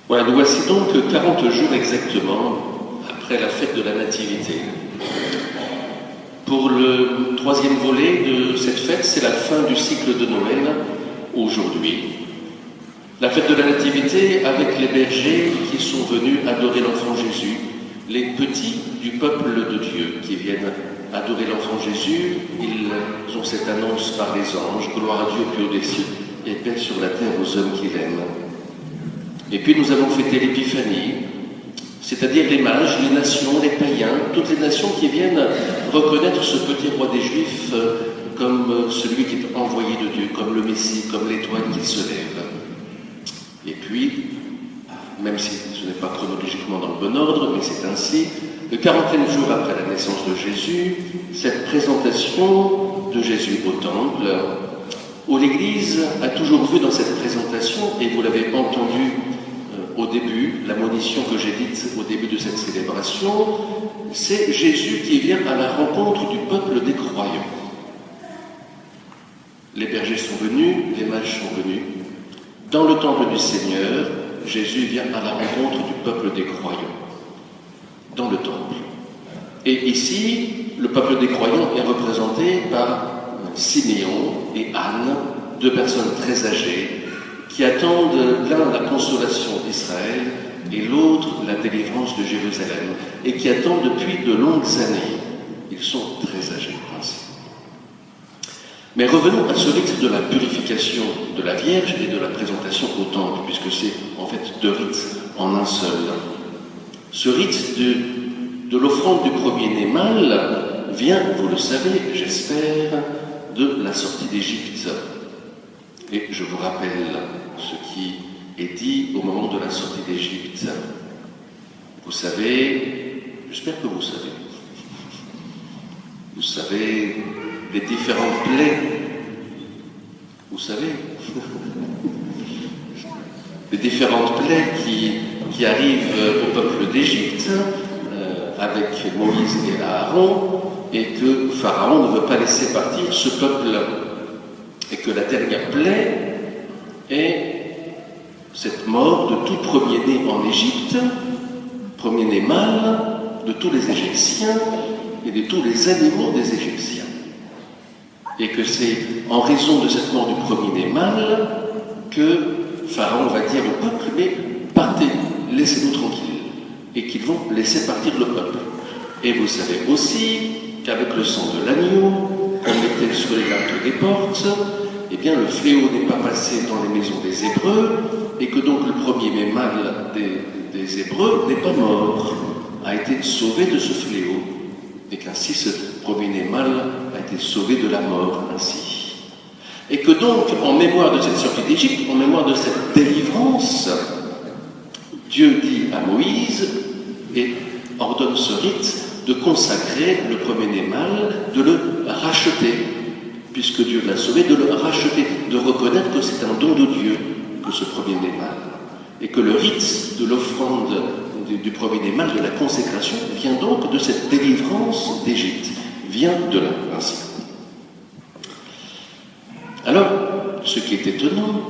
Voilà, nous voici donc 40 jours exactement après la fête de la Nativité. Pour le troisième volet de cette fête, c'est la fin du cycle de Noël aujourd'hui. La fête de la Nativité avec les bergers qui sont venus adorer l'enfant Jésus, les petits du peuple de Dieu qui viennent adorer l'enfant Jésus. Ils ont cette annonce par les anges, gloire à Dieu au plus haut des cieux et paix sur la terre aux hommes qu'il aime. Et puis nous avons fêté l'Épiphanie, c'est-à-dire les mages, les nations, les païens, toutes les nations qui viennent reconnaître ce petit roi des Juifs comme celui qui est envoyé de Dieu, comme le Messie, comme l'étoile qui se lève. Et puis, même si ce n'est pas chronologiquement dans le bon ordre, mais c'est ainsi, le 40e jour après la naissance de Jésus, cette présentation de Jésus au temple, où l'Église a toujours vu dans cette présentation, et vous l'avez entendu au début, la monition que j'ai dite au début de cette célébration, c'est Jésus qui vient à la rencontre du peuple des croyants. Les bergers sont venus, les mages sont venus. Dans le temple du Seigneur, Jésus vient à la rencontre du peuple des croyants, dans le temple. Et ici, le peuple des croyants est représenté par Siméon et Anne, deux personnes très âgées, qui attendent l'un la consolation d'Israël et l'autre la délivrance de Jérusalem, et qui attendent depuis de longues années. Ils sont très âgés ainsi. Mais revenons à ce rite de la purification de la Vierge et de la présentation au temple, puisque c'est en fait deux rites en un seul. Ce rite de l'offrande du premier-né mâle vient, vous le savez, j'espère, de la sortie d'Égypte. Et je vous rappelle ce qui est dit au moment de la sortie d'Égypte. Vous savez, j'espère que vous savez. Vous savez les différentes plaies. Vous savez les différentes plaies qui arrivent au peuple d'Égypte avec Moïse et Aaron, et que Pharaon ne veut pas laisser partir ce peuple. Et que la dernière plaie est cette mort de tout premier-né en Égypte, premier-né mâle de tous les Égyptiens et de tous les animaux des Égyptiens. Et que c'est en raison de cette mort du premier-né mâle que Pharaon va dire au peuple, mais partez, laissez-nous tranquilles, et qu'ils vont laisser partir le peuple. Et vous savez aussi qu'avec le sang de l'agneau, qu'on mettait sur les linteaux des portes, eh bien le fléau n'est pas passé dans les maisons des Hébreux, et que donc le premier-né mâle des Hébreux n'est pas mort, a été sauvé de ce fléau, et qu'ainsi ce premier-né mâle a été sauvé de la mort ainsi. Et que donc, en mémoire de cette sortie d'Égypte, en mémoire de cette délivrance, Dieu dit à Moïse, et ordonne ce rite, de consacrer le premier-né mâle, de le racheter, puisque Dieu l'a sauvé, de le racheter, de reconnaître que c'est un don de Dieu, que ce premier-né mâle, et que le rite de l'offrande du premier-né mâle, de la consécration, vient donc de cette délivrance d'Égypte, vient de là, ainsi. Alors, ce qui est étonnant,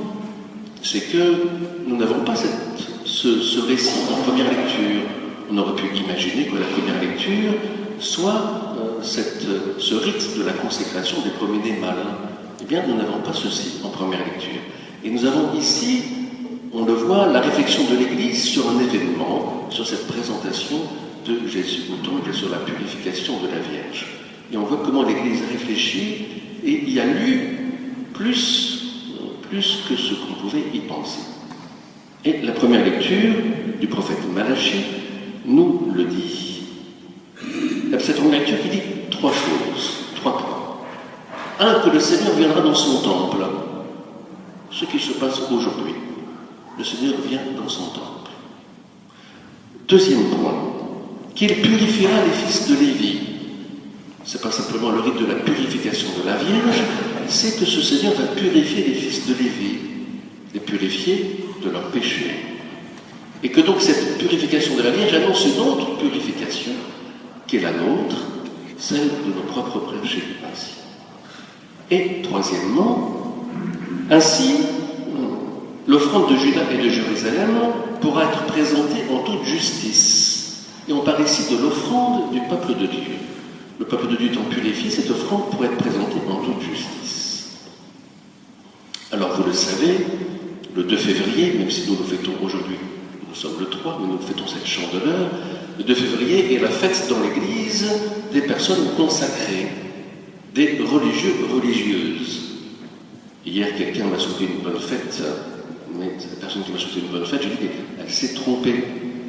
c'est que nous n'avons pas ce récit en première lecture. On aurait pu imaginer que la première lecture soit ce rite de la consécration des premiers-nés mâles. Eh bien, nous n'avons pas ceci en première lecture. Et nous avons ici, on le voit, la réflexion de l'Église sur un événement, sur cette présentation de Jésus au temple et sur la purification de la Vierge. Et on voit comment l'Église réfléchit et y a lu plus que ce qu'on pouvait y penser. Et la première lecture du prophète Malachie nous le dit. Cette première lecture qui dit trois choses, trois points. Un, que le Seigneur viendra dans son temple. Ce qui se passe aujourd'hui. Le Seigneur vient dans son temple. Deuxième point, qu'il purifiera les fils de Lévi. Ce n'est pas simplement le rite de la purification de la Vierge, c'est que ce Seigneur va purifier les fils de Lévi, les purifier de leurs péchés. Et que donc cette purification de la Vierge annonce une autre purification, qui est la nôtre, celle de nos propres péchés ainsi. Et troisièmement, ainsi, l'offrande de Juda et de Jérusalem pourra être présentée en toute justice. Et on parle ici de l'offrande du peuple de Dieu. Le peuple de Dieu étant purifié, cette offrande pourrait être présentée en toute justice. Alors vous le savez, le 2 février, même si nous le fêtons aujourd'hui, nous sommes le 3, mais nous fêtons cette chandeleur, le 2 février est la fête dans l'Église des personnes consacrées, des religieux, religieuses. Hier, quelqu'un m'a souhaité une bonne fête, mais cette personne qui m'a souhaité une bonne fête, je dis qu'elle s'est trompée.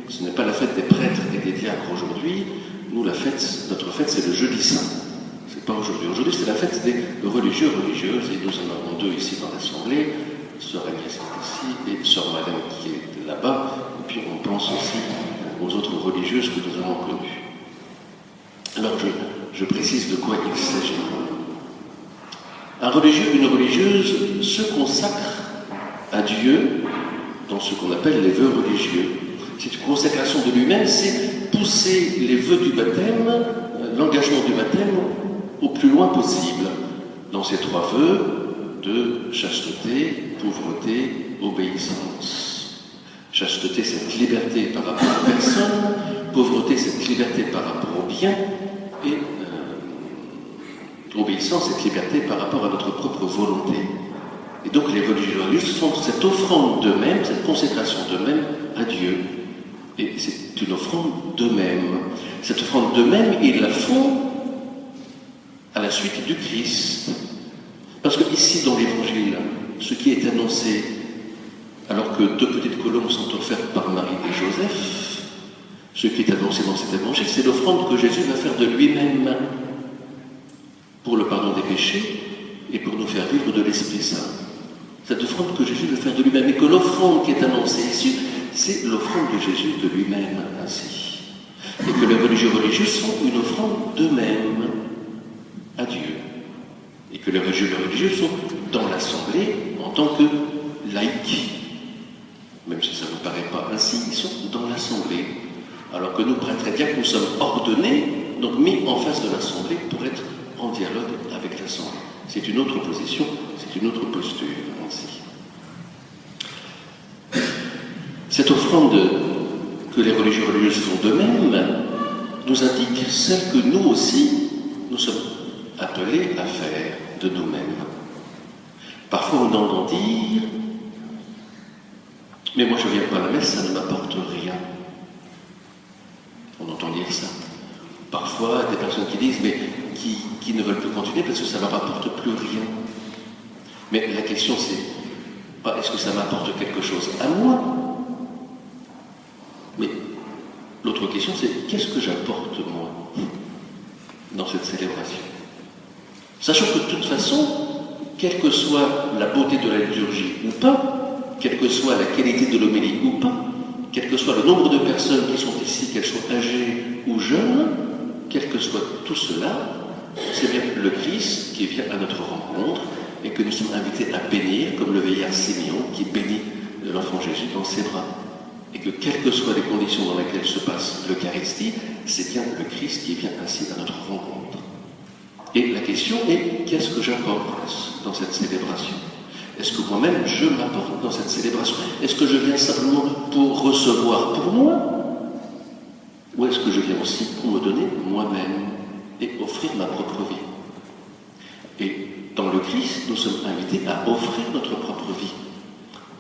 Ce n'est pas la fête des prêtres et des diacres aujourd'hui. Nous, notre fête, c'est le jeudi saint. C'est pas aujourd'hui. Aujourd'hui, c'est la fête des religieux, religieuses, et nous en avons deux ici dans l'Assemblée, Sœur Agnès est ici et Sœur Madame qui est là-bas. Et puis on pense aussi aux autres religieuses que nous avons connues. Alors je précise de quoi il s'agit. Un religieux, une religieuse se consacre à Dieu dans ce qu'on appelle les vœux religieux. C'est une consécration de lui-même, c'est pousser les vœux du baptême, l'engagement du baptême au plus loin possible. Dans ces trois vœux de chasteté, pauvreté, obéissance. Chasteté, cette liberté par rapport à la personne, pauvreté, cette liberté par rapport au bien, et obéissance, cette liberté par rapport à notre propre volonté. Et donc les religieux font cette offrande d'eux-mêmes, cette consécration d'eux-mêmes à Dieu. Et c'est une offrande d'eux-mêmes. Cette offrande d'eux-mêmes, ils la font à la suite du Christ. Parce que ici, dans l'Évangile, ce qui est annoncé, alors que deux petites colombes sont offertes par Marie et Joseph, ce qui est annoncé dans cet Évangile, c'est l'offrande que Jésus va faire de lui-même pour le pardon des péchés et pour nous faire vivre de l'Esprit Saint. Cette offrande que Jésus veut faire de lui-même, et que l'offrande qui est annoncée ici, c'est l'offrande de Jésus de lui-même ainsi. Et que les religieux religieuses font une offrande d'eux-mêmes à Dieu. Et que les religieux religieux sont dans l'Assemblée en tant que laïcs. Même si ça ne paraît pas ainsi, ils sont dans l'Assemblée. Alors que nous, prêtres et diacres, nous sommes ordonnés, donc mis en face de l'Assemblée pour être en dialogue avec l'Assemblée. C'est une autre position, c'est une autre posture ainsi. Cette offrande que les religieux religieuses font d'eux-mêmes nous indique celle que nous aussi, nous sommes appelés à faire de nous-mêmes. Parfois on entend dire « Mais moi je ne viens pas à la messe, ça ne m'apporte rien ». On entend dire ça. Parfois des personnes qui disent « Mais qui ne veulent plus continuer parce que ça ne leur apporte plus rien ». Mais la question c'est pas est-ce que ça m'apporte quelque chose à moi ? Mais l'autre question c'est qu'est-ce que j'apporte moi dans cette célébration ? Sachant que de toute façon, quelle que soit la beauté de la liturgie ou pas, quelle que soit la qualité de l'homélie ou pas, quel que soit le nombre de personnes qui sont ici, qu'elles soient âgées ou jeunes, quel que soit tout cela, c'est bien le Christ qui vient à notre rencontre et que nous sommes invités à bénir, comme le vieillard Simeon qui bénit l'enfant Jésus dans ses bras. Et que quelles que soient les conditions dans lesquelles se passe l'Eucharistie, c'est bien le Christ qui vient ainsi à notre rencontre. Et la question est, qu'est-ce que j'apporte dans cette célébration ? Est-ce que moi-même, je m'apporte dans cette célébration ? Est-ce que je viens simplement pour recevoir pour moi ? Ou est-ce que je viens aussi pour me donner moi-même et offrir ma propre vie ? Et dans le Christ, nous sommes invités à offrir notre propre vie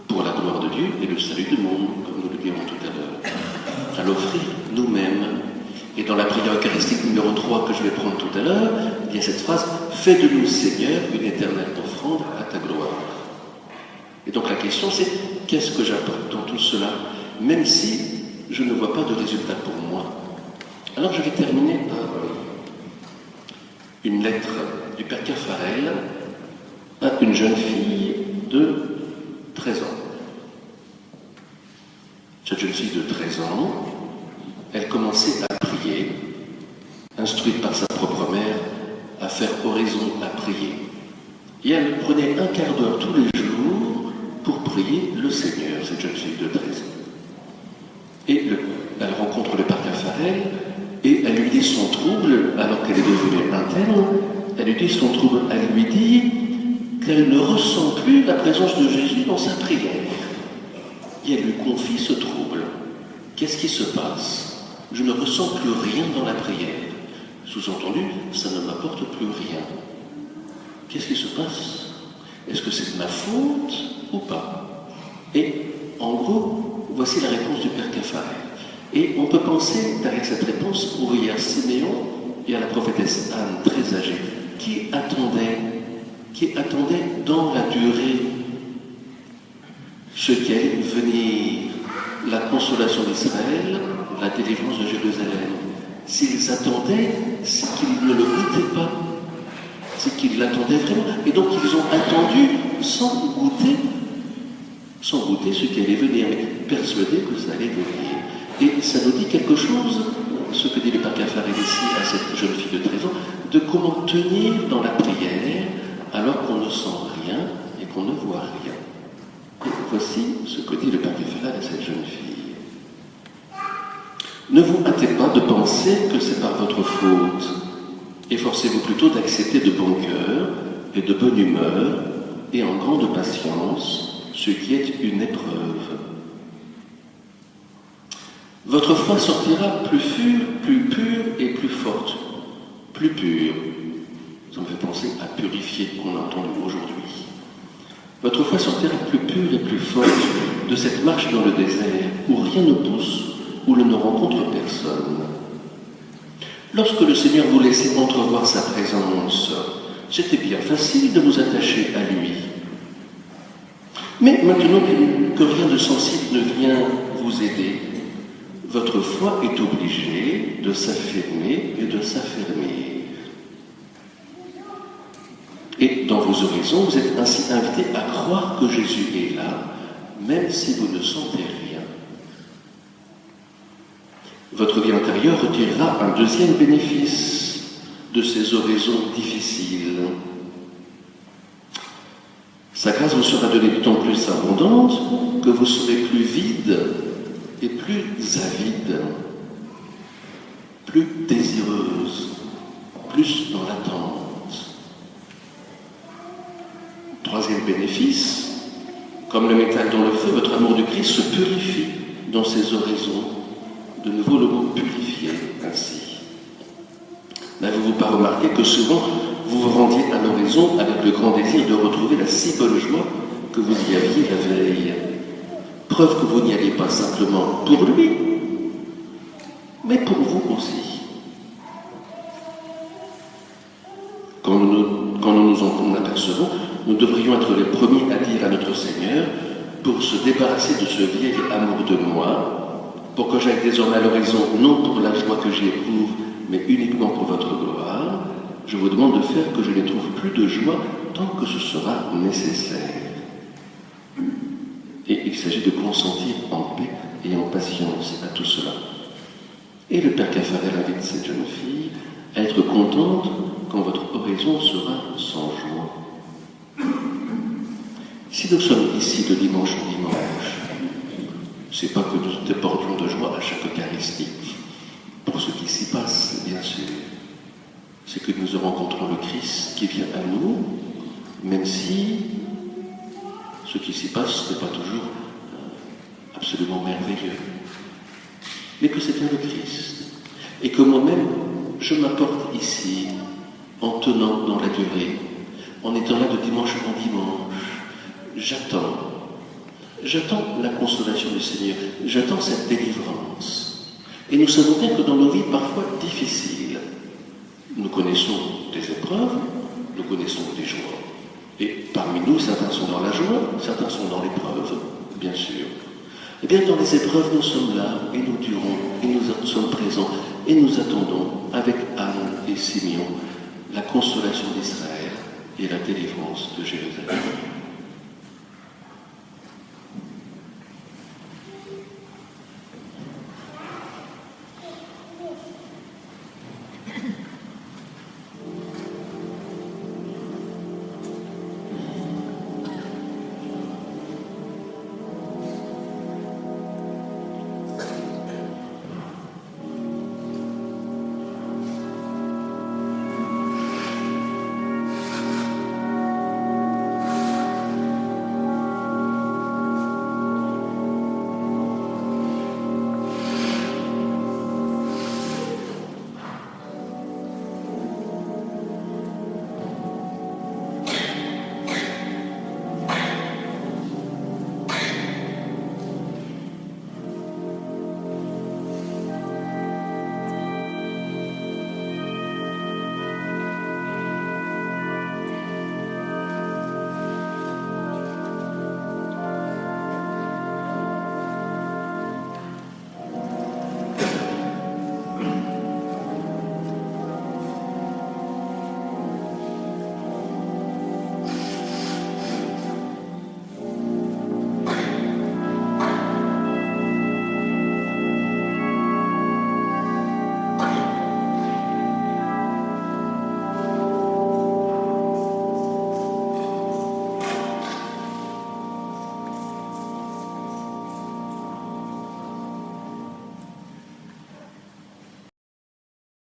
pour la gloire de Dieu et le salut du monde, comme nous le dirons tout à l'heure. À l'offrir nous-mêmes. Et dans la prière eucharistique numéro 3 que je vais prendre tout à l'heure, il y a cette phrase « Fais de nous, Seigneur, une éternelle offrande à ta gloire ». Et donc la question c'est « Qu'est-ce que j'apporte dans tout cela ?» même si je ne vois pas de résultat pour moi. Alors je vais terminer par une lettre du Père Caffarel à une jeune fille de 13 ans. Cette jeune fille de 13 ans, elle commençait à prier, instruite par sa propre mère à faire oraison, à prier. Et elle prenait un quart d'heure tous les jours pour prier le Seigneur, cette jeune fille de 13 ans. Et elle rencontre le Père Caffarel et elle lui dit son trouble, alors qu'elle est devenue interne, elle lui dit son trouble, elle lui dit qu'elle ne ressent plus la présence de Jésus dans sa prière. et elle lui confie ce trouble. Qu'est-ce qui se passe? Je ne ressens plus rien dans la prière. Sous-entendu, ça ne m'apporte plus rien. Qu'est-ce qui se passe? Est-ce que c'est de ma faute ou pas? Et en gros, voici la réponse du Père Caffarel. Et on peut penser, derrière cette réponse, au vieillard Siméon et à la prophétesse Anne, très âgée, qui attendait dans la durée ce qui allait venir, la consolation d'Israël, la délivrance de Jérusalem. S'ils attendaient, c'est qu'ils ne le goûtaient pas, c'est qu'ils l'attendaient vraiment. Et donc ils ont attendu sans goûter ce qui allait venir, mais persuadés que ça allait venir. Et ça nous dit quelque chose, ce que dit le Père Caffarel ici à cette jeune fille de 13 ans, de comment tenir dans la prière alors qu'on ne sent rien et qu'on ne voit rien. Et voici ce que dit le Père Caffarel à cette jeune fille. Ne vous hâtez pas de penser que c'est par votre faute. Efforcez-vous plutôt d'accepter de bon cœur et de bonne humeur et en grande patience ce qui est une épreuve. Votre foi sortira plus pure et plus forte. Plus pure. Ça me fait penser à purifier qu'on a entendu aujourd'hui. Votre foi sortira plus pure et plus forte de cette marche dans le désert où rien ne pousse, où l'on ne rencontre personne. Lorsque le Seigneur vous laissait entrevoir sa présence, c'était bien facile de vous attacher à lui. Mais maintenant que rien de sensible ne vient vous aider, votre foi est obligée de s'affirmer et de s'affermir. Et dans vos oraisons, vous êtes ainsi invité à croire que Jésus est là, même si vous ne sentez rien. Votre vie intérieure retirera un deuxième bénéfice de ces oraisons difficiles. Sa grâce vous sera donnée d'autant plus abondante que vous serez plus vide et plus avide, plus désireuse, plus dans l'attente. Troisième bénéfice, comme le métal dans le feu, votre amour du Christ se purifie dans ses oraisons. De nouveau le mot purifier ainsi. N'avez-vous pas remarqué que souvent vous vous rendiez à l'oraison avec le grand désir de retrouver la si bonne joie que vous y aviez la veille? Preuve que vous n'y alliez pas simplement pour lui, mais pour vous aussi. Quand nous nous en apercevons, nous devrions être les premiers à dire à notre Seigneur, pour se débarrasser de ce vieil amour de moi, pour que j'aille désormais à l'horizon, non pour la joie que j'y éprouve, mais uniquement pour votre gloire, je vous demande de faire que je ne trouve plus de joie tant que ce sera nécessaire. Et il s'agit de consentir en paix et en patience à tout cela. Et le Père Caffarel invite cette jeune fille à être contente quand votre oraison sera sans joie. Si nous sommes ici de dimanche en dimanche, c'est pas que nous débordions de joie à chaque Eucharistie, pour ce qui s'y passe, bien sûr. C'est que nous rencontrons le Christ qui vient à nous, même si ce qui s'y passe n'est pas toujours absolument merveilleux. Mais que c'est bien le Christ. Et que moi-même, je m'apporte ici, en tenant dans la durée, en étant là de dimanche en dimanche. J'attends la consolation du Seigneur, j'attends cette délivrance. Et nous savons bien que dans nos vies parfois difficiles, nous connaissons des épreuves, nous connaissons des joies. Et parmi nous, certains sont dans la joie, certains sont dans l'épreuve, bien sûr. Eh bien, dans les épreuves, nous sommes là, et nous durons, et nous sommes présents, et nous attendons, avec Anne et Simeon, la consolation d'Israël et la délivrance de Jérusalem.